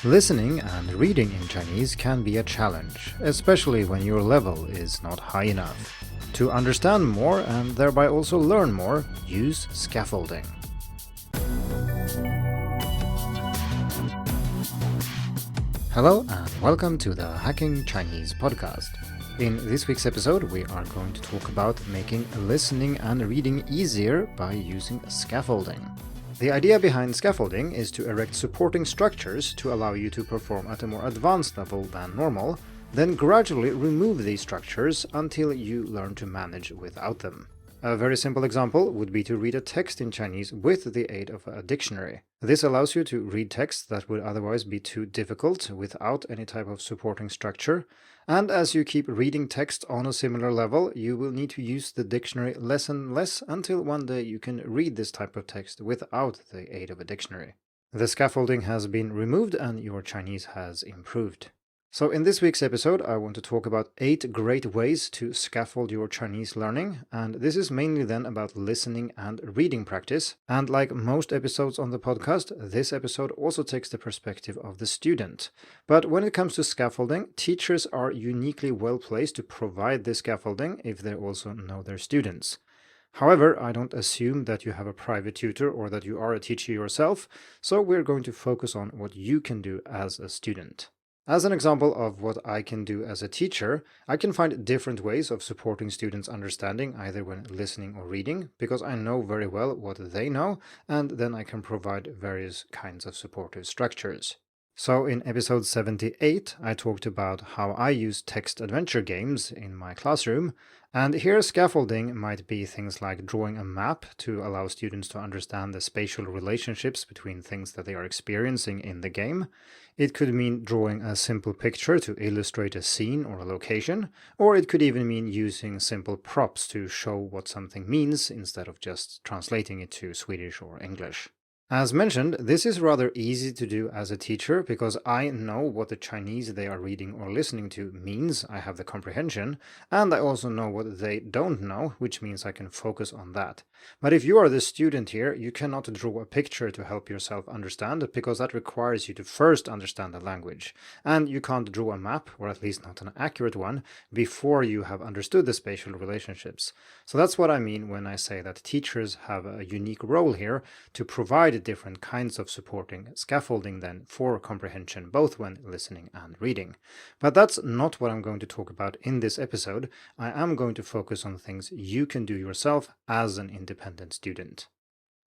Listening and reading in Chinese can be a challenge, especially when your level is not high enough. To understand more and thereby also learn more, use scaffolding. Hello and welcome to the Hacking Chinese podcast. In this week's episode, we are going to talk about making listening and reading easier by using scaffolding. The idea behind scaffolding is to erect supporting structures to allow you to perform at a more advanced level than normal, then gradually remove these structures until you learn to manage without them. A very simple example would be to read a text in Chinese with the aid of a dictionary. This allows you to read text that would otherwise be too difficult without any type of supporting structure, and as you keep reading text on a similar level, you will need to use the dictionary less and less until one day you can read this type of text without the aid of a dictionary. The scaffolding has been removed and your Chinese has improved. So in this week's episode, I want to talk about 8 great ways to scaffold your Chinese learning, and this is mainly then about listening and reading practice. And like most episodes on the podcast, this episode also takes the perspective of the student. But when it comes to scaffolding, teachers are uniquely well placed to provide this scaffolding if they also know their students. However, I don't assume that you have a private tutor or that you are a teacher yourself, so we're going to focus on what you can do as a student. As an example of what I can do as a teacher, I can find different ways of supporting students' understanding either when listening or reading, because I know very well what they know, and then I can provide various kinds of supportive structures. So in episode 78, I talked about how I use text adventure games in my classroom, and here scaffolding might be things like drawing a map to allow students to understand the spatial relationships between things that they are experiencing in the game. It could mean drawing a simple picture to illustrate a scene or a location, or it could even mean using simple props to show what something means instead of just translating it to Swedish or English. As mentioned, this is rather easy to do as a teacher because I know what the Chinese they are reading or listening to means, I have the comprehension, and I also know what they don't know, which means I can focus on that. But if you are the student here, you cannot draw a picture to help yourself understand because that requires you to first understand the language. And you can't draw a map, or at least not an accurate one, before you have understood the spatial relationships. So that's what I mean when I say that teachers have a unique role here to provide different kinds of supporting scaffolding then for comprehension both when listening and reading. But that's not what I'm going to talk about in this episode. I am going to focus on things you can do yourself as an independent student.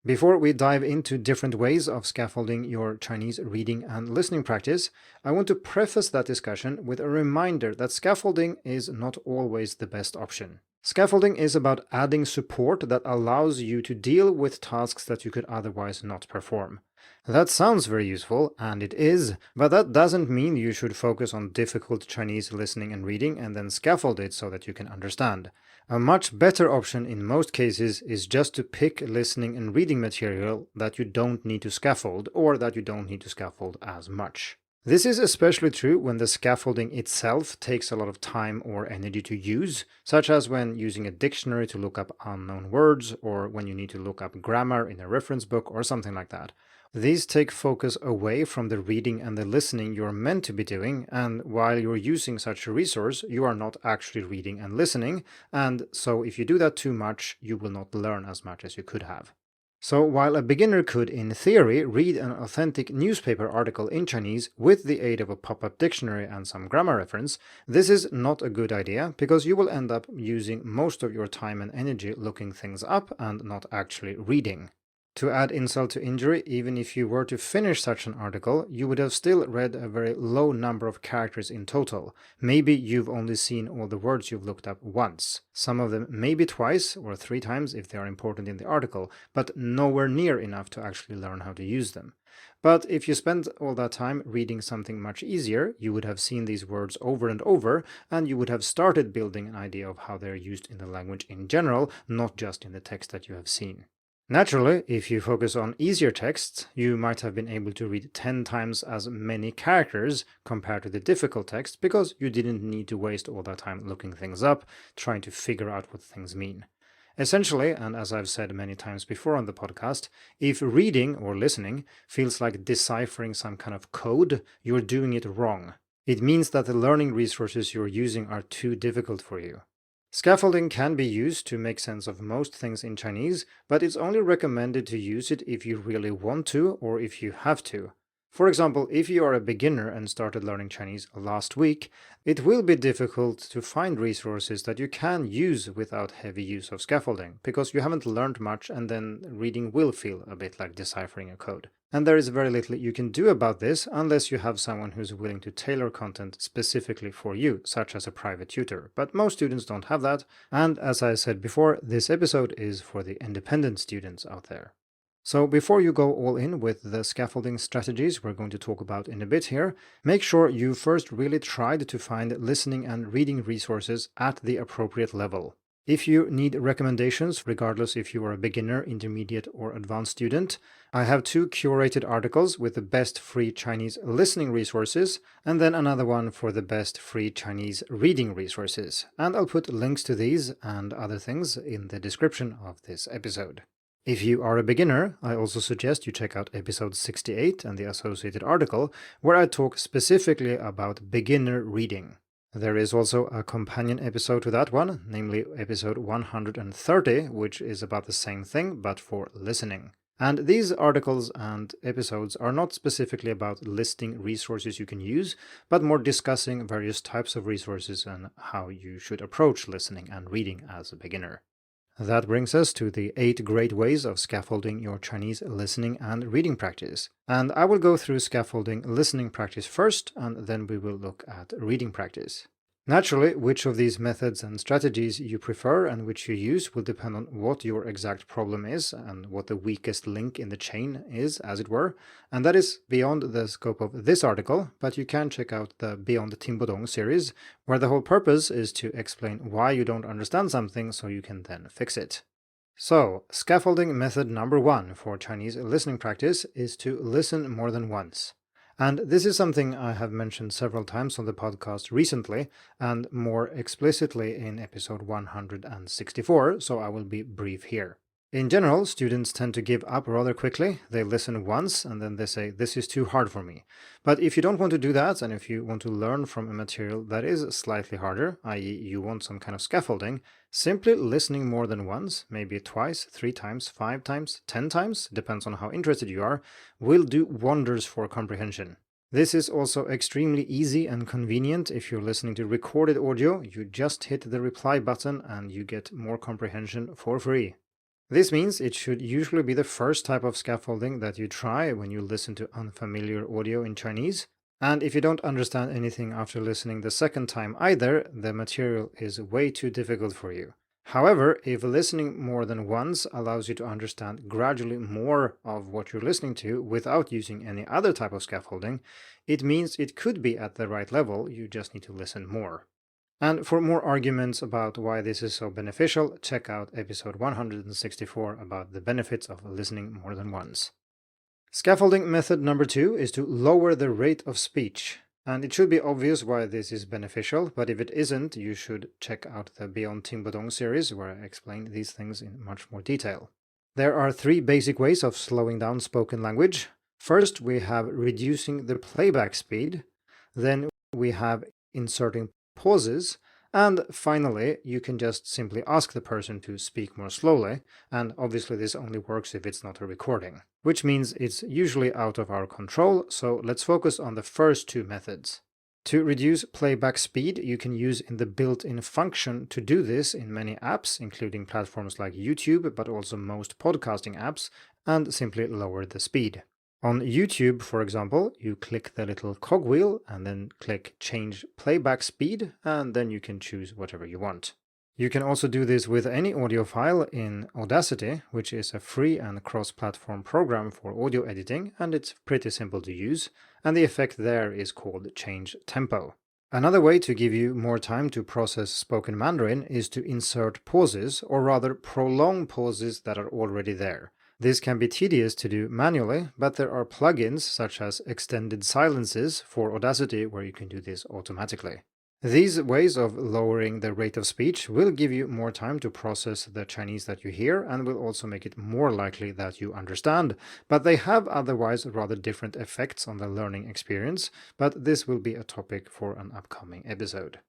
Before we dive into different ways of scaffolding your Chinese reading and listening practice, I want to preface that discussion with a reminder that scaffolding is not always the best option. Scaffolding is about adding support that allows you to deal with tasks that you could otherwise not perform. That sounds very useful, and it is, but that doesn't mean you should focus on difficult Chinese listening and reading and then scaffold it so that you can understand. A much better option in most cases is just to pick listening and reading material that you don't need to scaffold or that you don't need to scaffold as much. This is especially true when the scaffolding itself takes a lot of time or energy to use, such as when using a dictionary to look up unknown words or when you need to look up grammar in a reference book or something like that. These take focus away from the reading and the listening you're meant to be doing, and while you're using such a resource, you are not actually reading and listening, and so if you do that too much, you will not learn as much as you could have. So while a beginner could, in theory, read an authentic newspaper article in Chinese with the aid of a pop-up dictionary and some grammar reference, this is not a good idea because you will end up using most of your time and energy looking things up and not actually reading. To add insult to injury, even if you were to finish such an article, you would have still read a very low number of characters in total. Maybe you've only seen all the words you've looked up once. Some of them maybe twice or 3 times if they are important in the article, but nowhere near enough to actually learn how to use them. But if you spent all that time reading something much easier, you would have seen these words over and over, and you would have started building an idea of how they're used in the language in general, not just in the text that you have seen. Naturally, if you focus on easier texts, you might have been able to read 10 times as many characters compared to the difficult text because you didn't need to waste all that time looking things up, trying to figure out what things mean. Essentially, and as I've said many times before on the podcast, if reading or listening feels like deciphering some kind of code, you're doing it wrong. It means that the learning resources you're using are too difficult for you. Scaffolding can be used to make sense of most things in Chinese, but it's only recommended to use it if you really want to or if you have to. For example, if you are a beginner and started learning Chinese last week, it will be difficult to find resources that you can use without heavy use of scaffolding, because you haven't learned much and then reading will feel a bit like deciphering a code. And there is very little you can do about this unless you have someone who's willing to tailor content specifically for you, such as a private tutor. But most students don't have that, and as I said before, this episode is for the independent students out there. So before you go all in with the scaffolding strategies we're going to talk about in a bit here, make sure you first really tried to find listening and reading resources at the appropriate level. If you need recommendations, regardless if you are a beginner, intermediate, or advanced student, I have 2 curated articles with the best free Chinese listening resources, and then another one for the best free Chinese reading resources. And I'll put links to these and other things in the description of this episode. If you are a beginner, I also suggest you check out episode 68 and the associated article, where I talk specifically about beginner reading. There is also a companion episode to that one, namely episode 130, which is about the same thing, but for listening. And these articles and episodes are not specifically about listing resources you can use, but more discussing various types of resources and how you should approach listening and reading as a beginner. That brings us to the 8 great ways of scaffolding your Chinese listening and reading practice. And I will go through scaffolding listening practice first, and then we will look at reading practice. Naturally, which of these methods and strategies you prefer and which you use will depend on what your exact problem is and what the weakest link in the chain is, as it were, and that is beyond the scope of this article, but you can check out the Beyond Timbudong series, where the whole purpose is to explain why you don't understand something so you can then fix it. So, scaffolding method number 1 for Chinese listening practice is to listen more than once. And this is something I have mentioned several times on the podcast recently, and more explicitly in episode 164, so I will be brief here. In general, students tend to give up rather quickly. They listen once and then they say, "This is too hard for me." But if you don't want to do that, and if you want to learn from a material that is slightly harder, i.e. you want some kind of scaffolding, simply listening more than once, maybe twice, 3 times, 5 times, 10 times, depends on how interested you are, will do wonders for comprehension. This is also extremely easy and convenient if you're listening to recorded audio. You just hit the reply button and you get more comprehension for free. This means it should usually be the first type of scaffolding that you try when you listen to unfamiliar audio in Chinese. And if you don't understand anything after listening the second time either, the material is way too difficult for you. However, if listening more than once allows you to understand gradually more of what you're listening to without using any other type of scaffolding, it means it could be at the right level, you just need to listen more. And for more arguments about why this is so beneficial, check out episode 164 about the benefits of listening more than once. Scaffolding method number 2 is to lower the rate of speech. And it should be obvious why this is beneficial, but if it isn't, you should check out the Beyond Timbudong series, where I explain these things in much more detail. There are 3 basic ways of slowing down spoken language. First, we have reducing the playback speed. Then we have inserting pauses, and finally, you can just simply ask the person to speak more slowly, and obviously this only works if it's not a recording, which means it's usually out of our control, so let's focus on the first 2 methods. To reduce playback speed, you can use in the built-in function to do this in many apps, including platforms like YouTube, but also most podcasting apps, and simply lower the speed. On YouTube, for example, you click the little cogwheel and then click Change Playback Speed, and then you can choose whatever you want. You can also do this with any audio file in Audacity, which is a free and cross-platform program for audio editing, and it's pretty simple to use, and the effect there is called Change Tempo. Another way to give you more time to process spoken Mandarin is to insert pauses, or rather prolong pauses that are already there. This can be tedious to do manually, but there are plugins such as extended silences for Audacity where you can do this automatically. These ways of lowering the rate of speech will give you more time to process the Chinese that you hear and will also make it more likely that you understand, but they have otherwise rather different effects on the learning experience, but this will be a topic for an upcoming episode.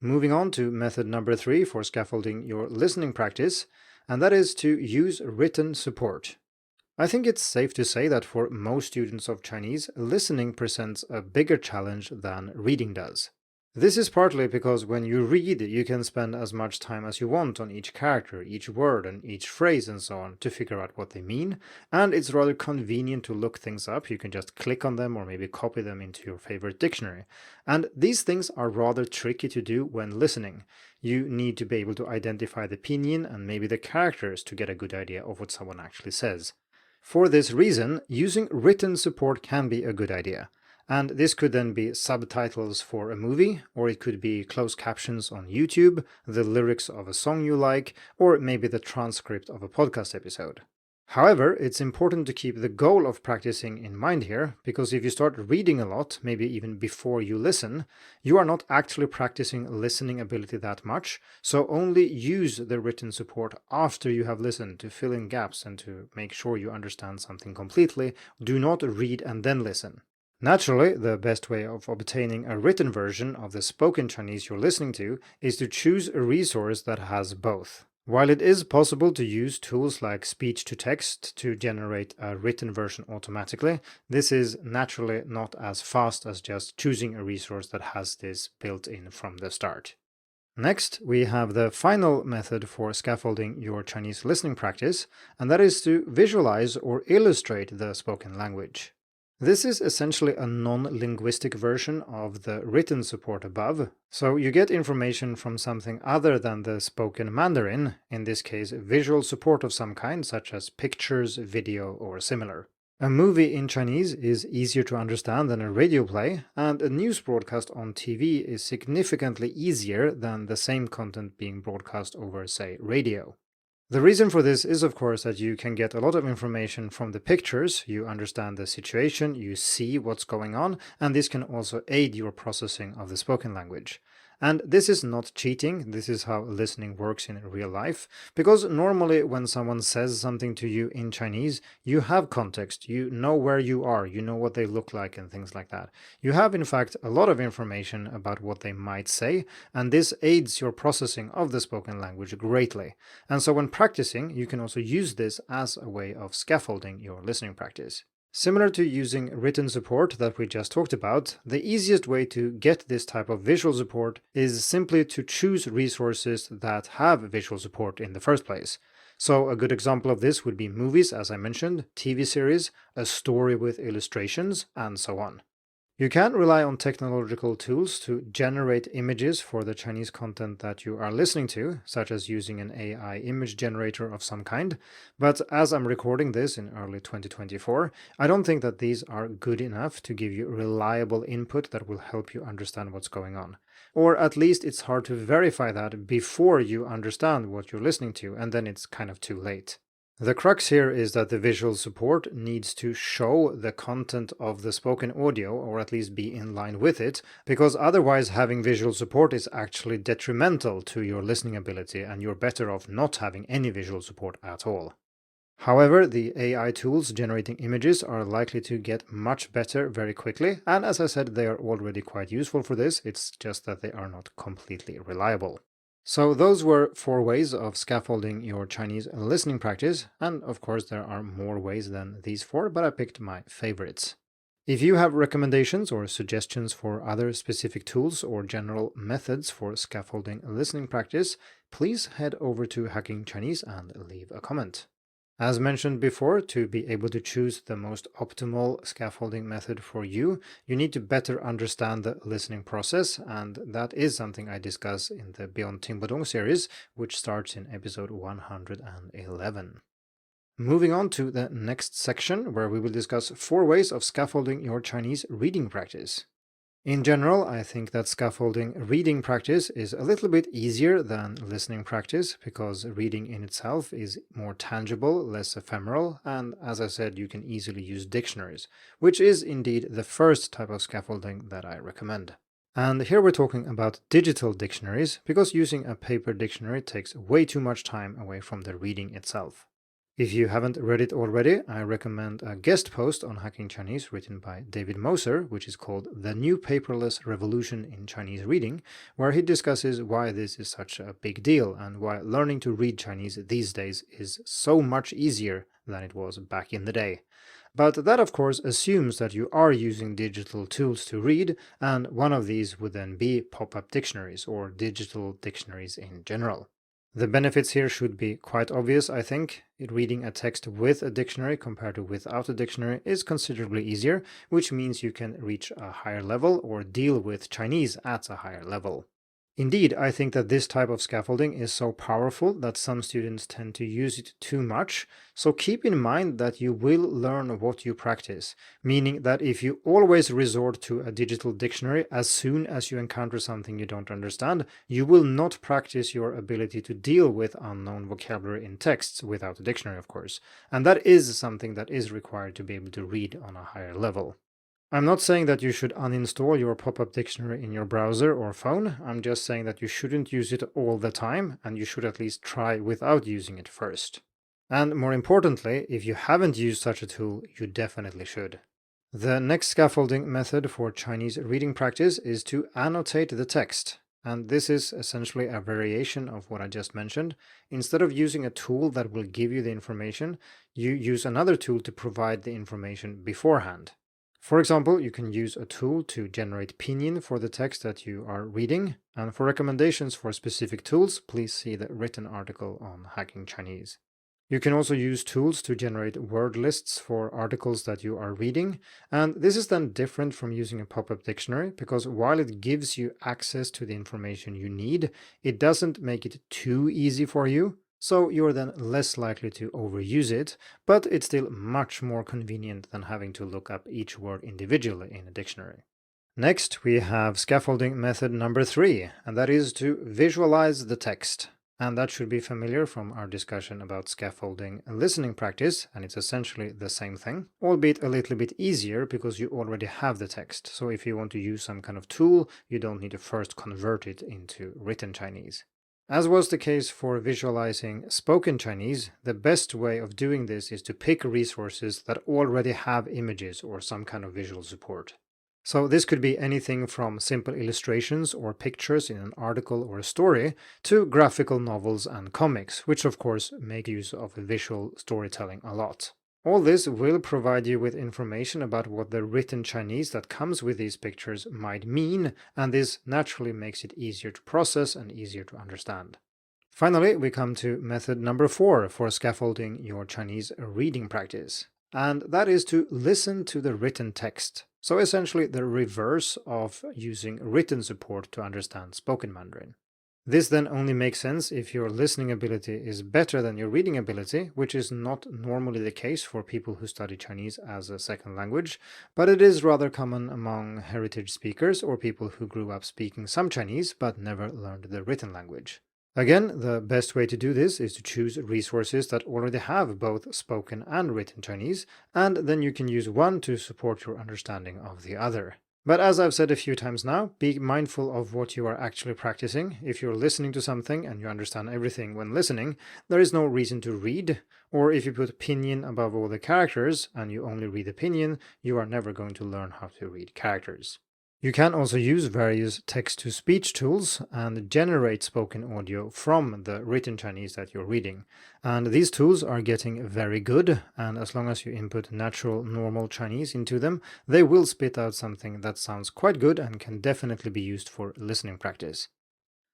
Moving on to method number 3 for scaffolding your listening practice, and that is to use written support. I think it's safe to say that for most students of Chinese, listening presents a bigger challenge than reading does. This is partly because when you read, you can spend as much time as you want on each character, each word, and each phrase and so on to figure out what they mean, and it's rather convenient to look things up. You can just click on them or maybe copy them into your favorite dictionary. And these things are rather tricky to do when listening. You need to be able to identify the pinyin and maybe the characters to get a good idea of what someone actually says. For this reason, using written support can be a good idea. And this could then be subtitles for a movie, or it could be closed captions on YouTube, the lyrics of a song you like, or maybe the transcript of a podcast episode. However, it's important to keep the goal of practicing in mind here, because if you start reading a lot, maybe even before you listen, you are not actually practicing listening ability that much, so only use the written support after you have listened to fill in gaps and to make sure you understand something completely. Do not read and then listen. Naturally, the best way of obtaining a written version of the spoken Chinese you're listening to is to choose a resource that has both. While it is possible to use tools like speech-to-text to generate a written version automatically, this is naturally not as fast as just choosing a resource that has this built in from the start. Next, we have the final method for scaffolding your Chinese listening practice, and that is to visualize or illustrate the spoken language. This is essentially a non-linguistic version of the written support above, so you get information from something other than the spoken Mandarin, in this case visual support of some kind, such as pictures, video, or similar. A movie in Chinese is easier to understand than a radio play, and a news broadcast on TV is significantly easier than the same content being broadcast over, say, radio. The reason for this is, of course, that you can get a lot of information from the pictures, you understand the situation, you see what's going on, and this can also aid your processing of the spoken language. And this is not cheating, this is how listening works in real life, because normally when someone says something to you in Chinese, you have context, you know where you are, you know what they look like and things like that. You have, in fact, a lot of information about what they might say, and this aids your processing of the spoken language greatly. And so when practicing, you can also use this as a way of scaffolding your listening practice. Similar to using written support that we just talked about, the easiest way to get this type of visual support is simply to choose resources that have visual support in the first place. So a good example of this would be movies, as I mentioned, TV series, a story with illustrations, and so on. You can rely on technological tools to generate images for the Chinese content that you are listening to, such as using an AI image generator of some kind, but as I'm recording this in early 2024, I don't think that these are good enough to give you reliable input that will help you understand what's going on. Or at least it's hard to verify that before you understand what you're listening to, and then it's kind of too late. The crux here is that the visual support needs to show the content of the spoken audio, or at least be in line with it, because otherwise having visual support is actually detrimental to your listening ability, and you're better off not having any visual support at all. However, the AI tools generating images are likely to get much better very quickly, and as I said, they are already quite useful for this, it's just that they are not completely reliable. So those were 4 ways of scaffolding your Chinese listening practice, and of course there are more ways than these 4, but I picked my favorites. If you have recommendations or suggestions for other specific tools or general methods for scaffolding listening practice, please head over to Hacking Chinese and leave a comment. As mentioned before, to be able to choose the most optimal scaffolding method for you, you need to better understand the listening process, and that is something I discuss in the Beyond Tingbudong series, which starts in episode 111. Moving on to the next section, where we will discuss 4 ways of scaffolding your Chinese reading practice. In general, I think that scaffolding reading practice is a little bit easier than listening practice, because reading in itself is more tangible, less ephemeral, and as I said, you can easily use dictionaries, which is indeed the first type of scaffolding that I recommend. And here we're talking about digital dictionaries because using a paper dictionary takes way too much time away from the reading itself. If you haven't read it already, I recommend a guest post on Hacking Chinese written by David Moser, which is called The New Paperless Revolution in Chinese Reading, where he discusses why this is such a big deal and why learning to read Chinese these days is so much easier than it was back in the day. But that, of course, assumes that you are using digital tools to read, and one of these would then be pop-up dictionaries or digital dictionaries in general. The benefits here should be quite obvious, I think. Reading a text with a dictionary compared to without a dictionary is considerably easier, which means you can reach a higher level or deal with Chinese at a higher level. Indeed, I think that this type of scaffolding is so powerful that some students tend to use it too much, so keep in mind that you will learn what you practice, meaning that if you always resort to a digital dictionary as soon as you encounter something you don't understand, you will not practice your ability to deal with unknown vocabulary in texts without a dictionary, of course, and that is something that is required to be able to read on a higher level. I'm not saying that you should uninstall your pop-up dictionary in your browser or phone. I'm just saying that you shouldn't use it all the time, and you should at least try without using it first. And more importantly, if you haven't used such a tool, you definitely should. The next scaffolding method for Chinese reading practice is to annotate the text. And this is essentially a variation of what I just mentioned. Instead of using a tool that will give you the information, you use another tool to provide the information beforehand. For example, you can use a tool to generate pinyin for the text that you are reading, and for recommendations for specific tools, please see the written article on Hacking Chinese. You can also use tools to generate word lists for articles that you are reading, and this is then different from using a pop-up dictionary because while it gives you access to the information you need, it doesn't make it too easy for you. So you're then less likely to overuse it, but it's still much more convenient than having to look up each word individually in a dictionary. Next, we have scaffolding method number 3, and that is to visualize the text. And that should be familiar from our discussion about scaffolding listening practice, and it's essentially the same thing, albeit a little bit easier because you already have the text. So if you want to use some kind of tool, you don't need to first convert it into written Chinese. As was the case for visualizing spoken Chinese, the best way of doing this is to pick resources that already have images or some kind of visual support. So this could be anything from simple illustrations or pictures in an article or a story to graphical novels and comics, which of course make use of visual storytelling a lot. All this will provide you with information about what the written Chinese that comes with these pictures might mean, and this naturally makes it easier to process and easier to understand. Finally, we come to method number 4 for scaffolding your Chinese reading practice, and that is to listen to the written text. So essentially the reverse of using written support to understand spoken Mandarin. This then only makes sense if your listening ability is better than your reading ability, which is not normally the case for people who study Chinese as a second language, but it is rather common among heritage speakers or people who grew up speaking some Chinese but never learned the written language. Again, the best way to do this is to choose resources that already have both spoken and written Chinese, and then you can use one to support your understanding of the other. But as I've said a few times now, be mindful of what you are actually practicing. If you're listening to something and you understand everything when listening, there is no reason to read. Or if you put pinyin above all the characters and you only read the pinyin, you are never going to learn how to read characters. You can also use various text-to-speech tools and generate spoken audio from the written Chinese that you're reading. And these tools are getting very good, and as long as you input natural, normal Chinese into them, they will spit out something that sounds quite good and can definitely be used for listening practice.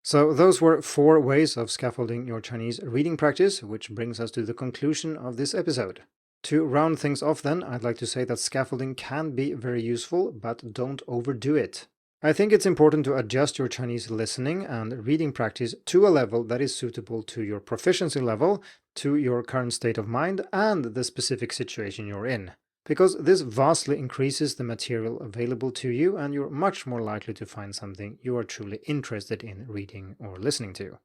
So those were 4 ways of scaffolding your Chinese reading practice, which brings us to the conclusion of this episode. To round things off then, I'd like to say that scaffolding can be very useful, but don't overdo it. I think it's important to adjust your Chinese listening and reading practice to a level that is suitable to your proficiency level, to your current state of mind, and the specific situation you're in. Because this vastly increases the material available to you, and you're much more likely to find something you are truly interested in reading or listening to.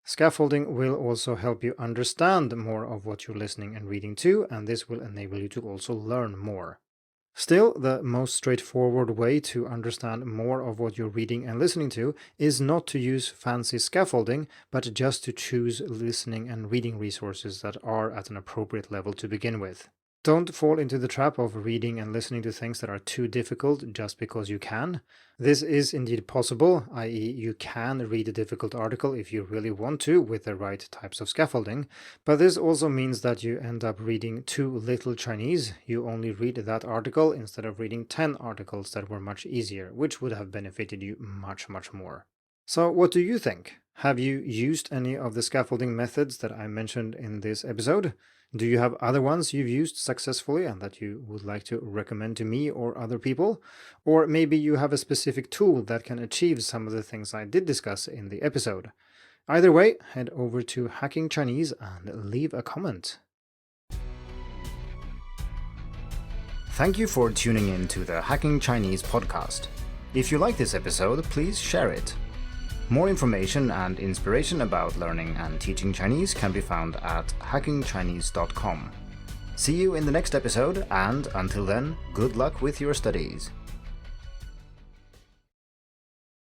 Scaffolding will also help you understand more of what you're listening and reading to, and this will enable you to also learn more. Still, the most straightforward way to understand more of what you're reading and listening to is not to use fancy scaffolding, but just to choose listening and reading resources that are at an appropriate level to begin with. Don't fall into the trap of reading and listening to things that are too difficult just because you can. This is indeed possible, i.e., you can read a difficult article if you really want to with the right types of scaffolding, but this also means that you end up reading too little Chinese. You only read that article instead of reading 10 articles that were much easier, which would have benefited you much, much more. So, what do you think? Have you used any of the scaffolding methods that I mentioned in this episode? Do you have other ones you've used successfully and that you would like to recommend to me or other people? Or maybe you have a specific tool that can achieve some of the things I did discuss in the episode. Either way, head over to Hacking Chinese and leave a comment. Thank you for tuning in to the Hacking Chinese podcast. If you like this episode, please share it. More information and inspiration about learning and teaching Chinese can be found at hackingchinese.com. See you in the next episode, and until then, good luck with your studies.